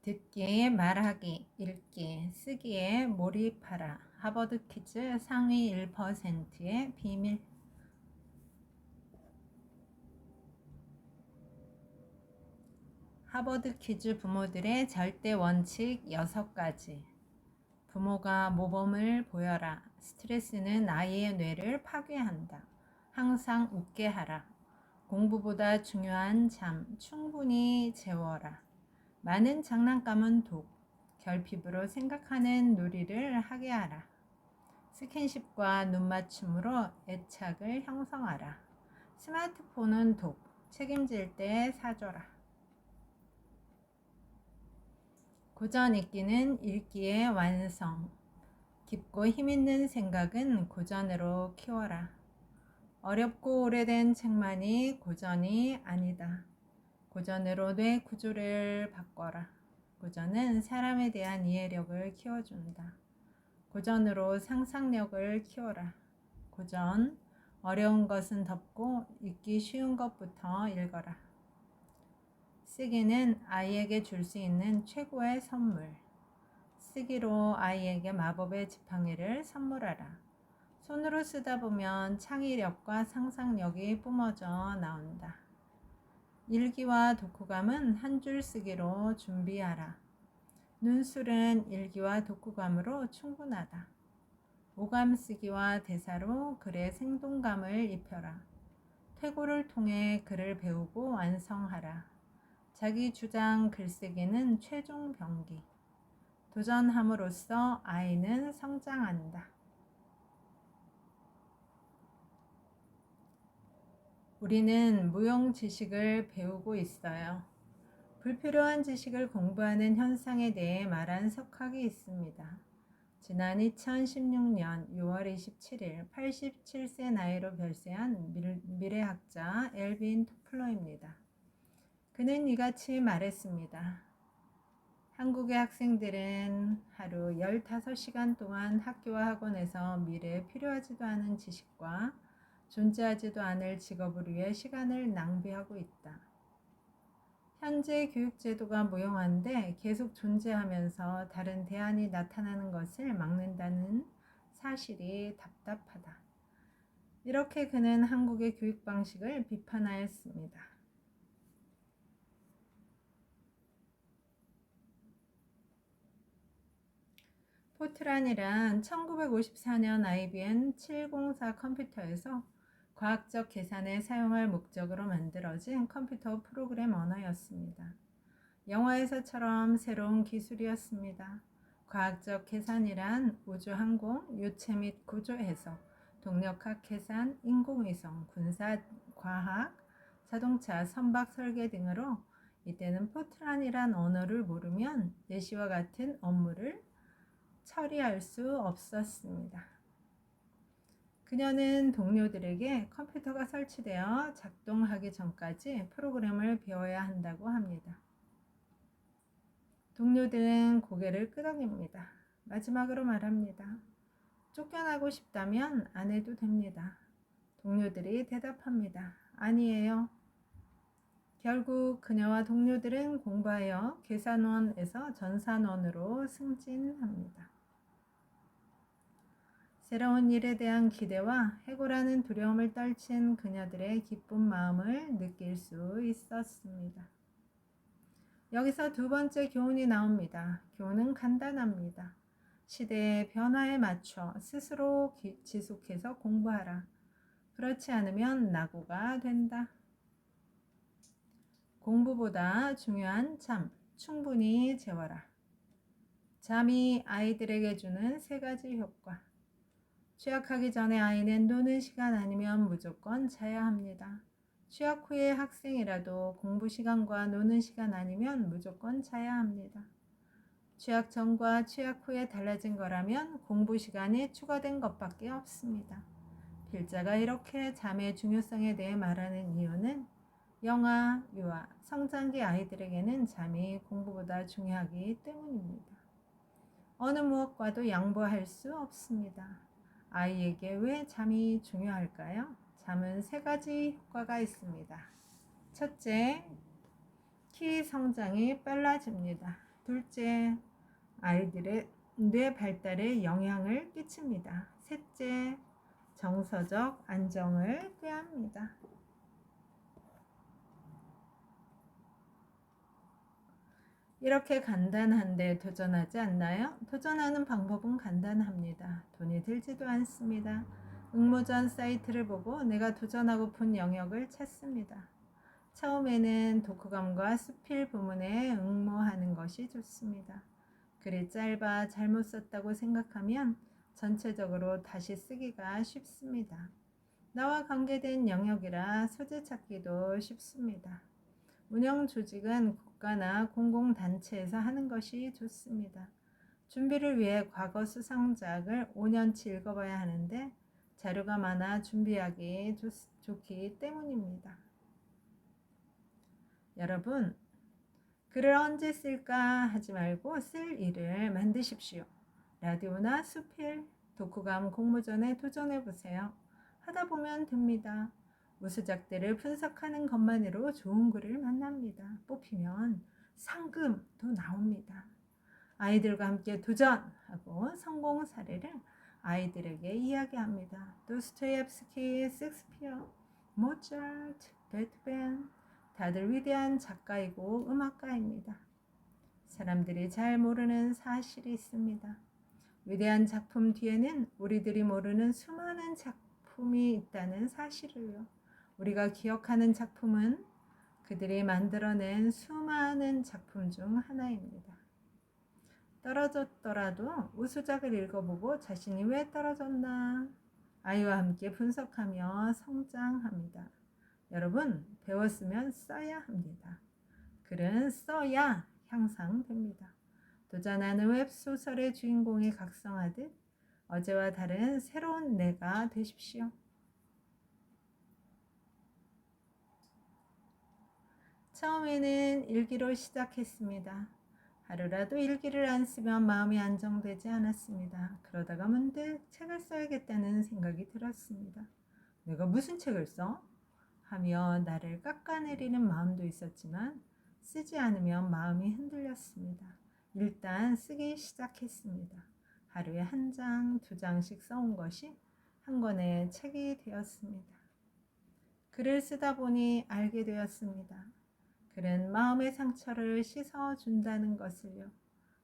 듣기, 말하기, 읽기, 쓰기에 몰입하라. 하버드 퀴즈 상위 1%의 비밀. 하버드 퀴즈 부모들의 절대 원칙 6가지. 부모가 모범을 보여라. 스트레스는 아이의 뇌를 파괴한다. 항상 웃게 하라. 공부보다 중요한 잠 충분히 재워라. 많은 장난감은 독. 결핍으로 생각하는 놀이를 하게 하라. 스킨십과 눈맞춤으로 애착을 형성하라. 스마트폰은 독. 책임질 때 사줘라. 고전 읽기는 읽기의 완성. 깊고 힘있는 생각은 고전으로 키워라. 어렵고 오래된 책만이 고전이 아니다. 고전으로 뇌 구조를 바꿔라. 고전은 사람에 대한 이해력을 키워준다. 고전으로 상상력을 키워라. 고전, 어려운 것은 덮고 읽기 쉬운 것부터 읽어라. 쓰기는 아이에게 줄 수 있는 최고의 선물. 쓰기로 아이에게 마법의 지팡이를 선물하라. 손으로 쓰다 보면 창의력과 상상력이 뿜어져 나온다. 일기와 독후감은 한 줄 쓰기로 준비하라. 눈술은 일기와 독후감으로 충분하다. 오감 쓰기와 대사로 글에 생동감을 입혀라. 퇴고를 통해 글을 배우고 완성하라. 자기 주장 글쓰기는 최종 병기. 도전함으로써 아이는 성장한다. 우리는 무용 지식을 배우고 있어요. 불필요한 지식을 공부하는 현상에 대해 말한 석학이 있습니다. 지난 2016년 6월 27일 87세 나이로 별세한 미래학자 엘빈 토플러입니다. 그는 이같이 말했습니다. 한국의 학생들은 하루 15시간 동안 학교와 학원에서 미래에 필요하지도 않은 지식과 존재하지도 않을 직업을 위해 시간을 낭비하고 있다. 현재 교육제도가 무용한데 계속 존재하면서 다른 대안이 나타나는 것을 막는다는 사실이 답답하다. 이렇게 그는 한국의 교육 방식을 비판하였습니다. 포트란이란 1954년 IBM 704 컴퓨터에서 과학적 계산에 사용할 목적으로 만들어진 컴퓨터 프로그램 언어였습니다. 영화에서처럼 새로운 기술이었습니다. 과학적 계산이란 우주항공, 유체 및 구조 해석, 동력학 계산, 인공위성, 군사 과학, 자동차 선박 설계 등으로 이때는 포트란이란 언어를 모르면 예시와 같은 업무를 처리할 수 없었습니다. 그녀는 동료들에게 컴퓨터가 설치되어 작동하기 전까지 프로그램을 배워야 한다고 합니다. 동료들은 고개를 끄덕입니다. 마지막으로 말합니다. 쫓겨나고 싶다면 안 해도 됩니다. 동료들이 대답합니다. 아니에요. 결국 그녀와 동료들은 공부하여 계산원에서 전산원으로 승진합니다. 새로운 일에 대한 기대와 해고라는 두려움을 떨친 그녀들의 기쁜 마음을 느낄 수 있었습니다. 여기서 두 번째 교훈이 나옵니다. 교훈은 간단합니다. 시대의 변화에 맞춰 스스로 지속해서 공부하라. 그렇지 않으면 낙오가 된다. 공부보다 중요한 잠, 충분히 재워라. 잠이 아이들에게 주는 3가지 효과. 취학하기 전에 아이는 노는 시간 아니면 무조건 자야 합니다. 취학 후에 학생이라도 공부 시간과 노는 시간 아니면 무조건 자야 합니다. 취학 전과 취학 후에 달라진 거라면 공부 시간이 추가된 것밖에 없습니다. 필자가 이렇게 잠의 중요성에 대해 말하는 이유는 영아, 유아, 성장기 아이들에게는 잠이 공부보다 중요하기 때문입니다. 어느 무엇과도 양보할 수 없습니다. 아이에게 왜 잠이 중요할까요? 잠은 3가지 효과가 있습니다. 첫째, 키 성장이 빨라집니다. 둘째, 아이들의 뇌 발달에 영향을 끼칩니다. 셋째, 정서적 안정을 꾀합니다. 이렇게 간단한데 도전하지 않나요? 도전하는 방법은 간단합니다. 돈이 들지도 않습니다. 응모전 사이트를 보고 내가 도전하고픈 영역을 찾습니다. 처음에는 독후감과 수필 부문에 응모하는 것이 좋습니다. 글이 짧아 잘못 썼다고 생각하면 전체적으로 다시 쓰기가 쉽습니다. 나와 관계된 영역이라 소재 찾기도 쉽습니다. 운영 조직은 국가나 공공단체에서 하는 것이 좋습니다. 준비를 위해 과거 수상작을 5년치 읽어봐야 하는데 자료가 많아 준비하기 좋기 때문입니다. 여러분, 글을 언제 쓸까 하지 말고 쓸 일을 만드십시오. 라디오나 수필, 독후감 공모전에 도전해보세요. 하다 보면 됩니다. 우수작들을 분석하는 것만으로 좋은 글을 만납니다. 뽑히면 상금도 나옵니다. 아이들과 함께 도전하고 성공 사례를 아이들에게 이야기합니다. 도스토옙스키, 셰익스피어, 모차르트, 베토벤 다들 위대한 작가이고 음악가입니다. 사람들이 잘 모르는 사실이 있습니다. 위대한 작품 뒤에는 우리들이 모르는 수많은 작품이 있다는 사실을요. 우리가 기억하는 작품은 그들이 만들어낸 수많은 작품 중 하나입니다. 떨어졌더라도 우수작을 읽어보고 자신이 왜 떨어졌나 아이와 함께 분석하며 성장합니다. 여러분, 배웠으면 써야 합니다. 글은 써야 향상됩니다. 도전하는 웹소설의 주인공이 각성하듯 어제와 다른 새로운 내가 되십시오. 처음에는 일기로 시작했습니다. 하루라도 일기를 안 쓰면 마음이 안정되지 않았습니다. 그러다가 문득 책을 써야겠다는 생각이 들었습니다. 내가 무슨 책을 써? 하며 나를 깎아내리는 마음도 있었지만 쓰지 않으면 마음이 흔들렸습니다. 일단 쓰기 시작했습니다. 하루에 1장, 2장씩 써온 것이 한 권의 책이 되었습니다. 글을 쓰다 보니 알게 되었습니다. 글은 마음의 상처를 씻어준다는 것을요.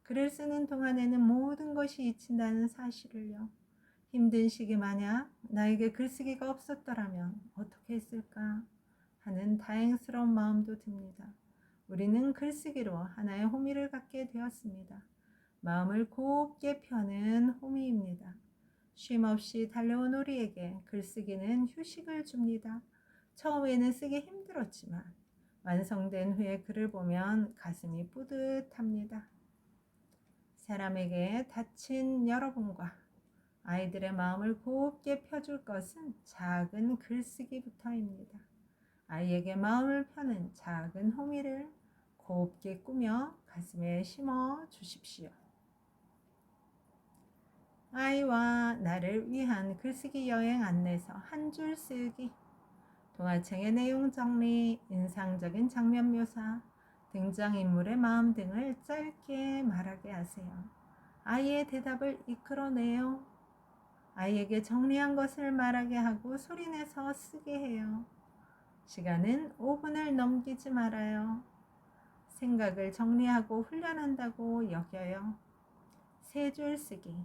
글을 쓰는 동안에는 모든 것이 잊힌다는 사실을요. 힘든 시기 만약 나에게 글쓰기가 없었더라면 어떻게 했을까 하는 다행스러운 마음도 듭니다. 우리는 글쓰기로 하나의 호미를 갖게 되었습니다. 마음을 곱게 펴는 호미입니다. 쉼없이 달려온 우리에게 글쓰기는 휴식을 줍니다. 처음에는 쓰기 힘들었지만 완성된 후에 글을 보면 가슴이 뿌듯합니다. 사람에게 다친 여러분과 아이들의 마음을 곱게 펴줄 것은 작은 글쓰기부터입니다. 아이에게 마음을 펴는 작은 호미를 곱게 꾸며 가슴에 심어 주십시오. 아이와 나를 위한 글쓰기 여행 안내서 한 줄 쓰기, 동화책의 내용 정리, 인상적인 장면 묘사, 등장인물의 마음 등을 짧게 말하게 하세요. 아이의 대답을 이끌어내요. 아이에게 정리한 것을 말하게 하고 소리내서 쓰게 해요. 시간은 5분을 넘기지 말아요. 생각을 정리하고 훈련한다고 여겨요. 3줄 쓰기.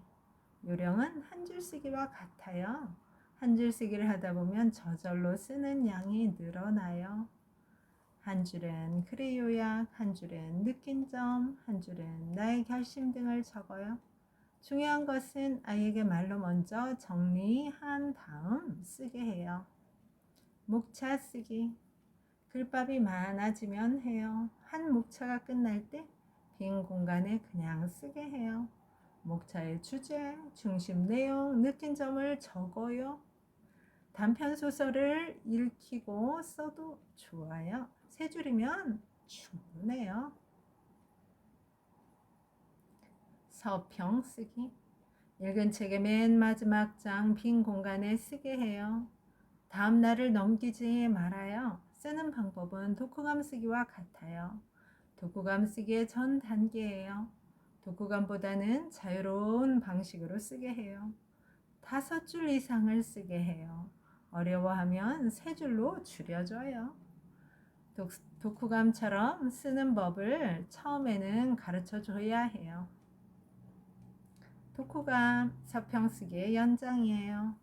요령은 한 줄 쓰기와 같아요. 한 줄 쓰기를 하다 보면 저절로 쓰는 양이 늘어나요. 한 줄은 글의 요약, 한 줄은 느낀 점, 한 줄은 나의 결심 등을 적어요. 중요한 것은 아이에게 말로 먼저 정리한 다음 쓰게 해요. 목차 쓰기. 글밥이 많아지면 해요. 한 목차가 끝날 때 빈 공간에 그냥 쓰게 해요. 목차의 주제, 중심 내용, 느낀 점을 적어요. 단편 소설을 읽히고 써도 좋아요. 3줄이면 충분해요. 서평 쓰기. 읽은 책의 맨 마지막 장 빈 공간에 쓰게 해요. 다음 날을 넘기지 말아요. 쓰는 방법은 독후감 쓰기와 같아요. 독후감 쓰기의 전 단계예요. 독후감보다는 자유로운 방식으로 쓰게 해요. 5줄 이상을 쓰게 해요. 어려워하면 3줄로 줄여줘요. 독후감처럼 쓰는 법을 처음에는 가르쳐 줘야 해요. 독후감 서평 쓰기의 연장이에요.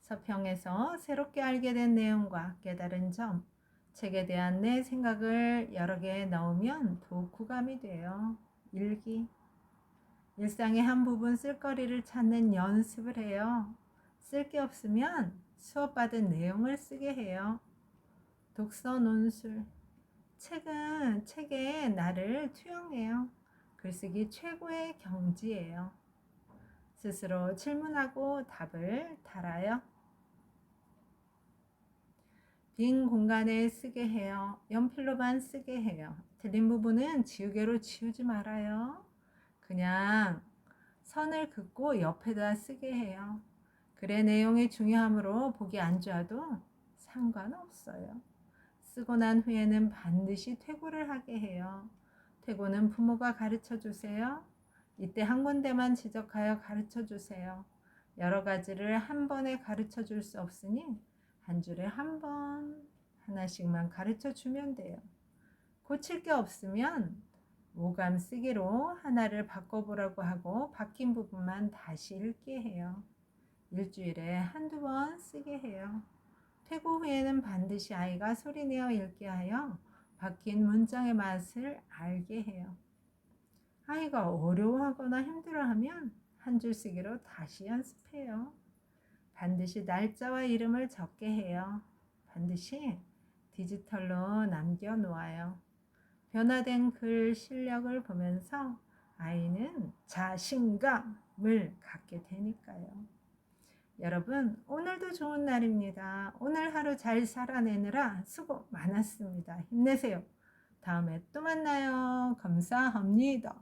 서평에서 새롭게 알게 된 내용과 깨달은 점, 책에 대한 내 생각을 여러 개 넣으면 독후감이 돼요. 일기. 일상의 한 부분 쓸거리를 찾는 연습을 해요. 쓸 게 없으면 수업받은 내용을 쓰게 해요. 독서 논술. 책은 책에 나를 투영해요. 글쓰기 최고의 경지예요. 스스로 질문하고 답을 달아요. 빈 공간에 쓰게 해요. 연필로만 쓰게 해요. 틀린 부분은 지우개로 지우지 말아요. 그냥 선을 긋고 옆에다 쓰게 해요. 글의 내용이 중요하므로 보기 안 좋아도 상관없어요. 쓰고 난 후에는 반드시 퇴고를 하게 해요. 퇴고는 부모가 가르쳐 주세요. 이때 한 군데만 지적하여 가르쳐 주세요. 여러 가지를 한 번에 가르쳐 줄 수 없으니 한 줄에 한 번 하나씩만 가르쳐 주면 돼요. 고칠 게 없으면 오감 쓰기로 하나를 바꿔보라고 하고 바뀐 부분만 다시 읽게 해요. 일주일에 한두 번 쓰게 해요. 퇴고 후에는 반드시 아이가 소리내어 읽게 하여 바뀐 문장의 맛을 알게 해요. 아이가 어려워하거나 힘들어하면 한 줄 쓰기로 다시 연습해요. 반드시 날짜와 이름을 적게 해요. 반드시 디지털로 남겨놓아요. 변화된 글 실력을 보면서 아이는 자신감을 갖게 되니까요. 여러분, 오늘도 좋은 날입니다. 오늘 하루 잘 살아내느라 수고 많았습니다. 힘내세요. 다음에 또 만나요. 감사합니다.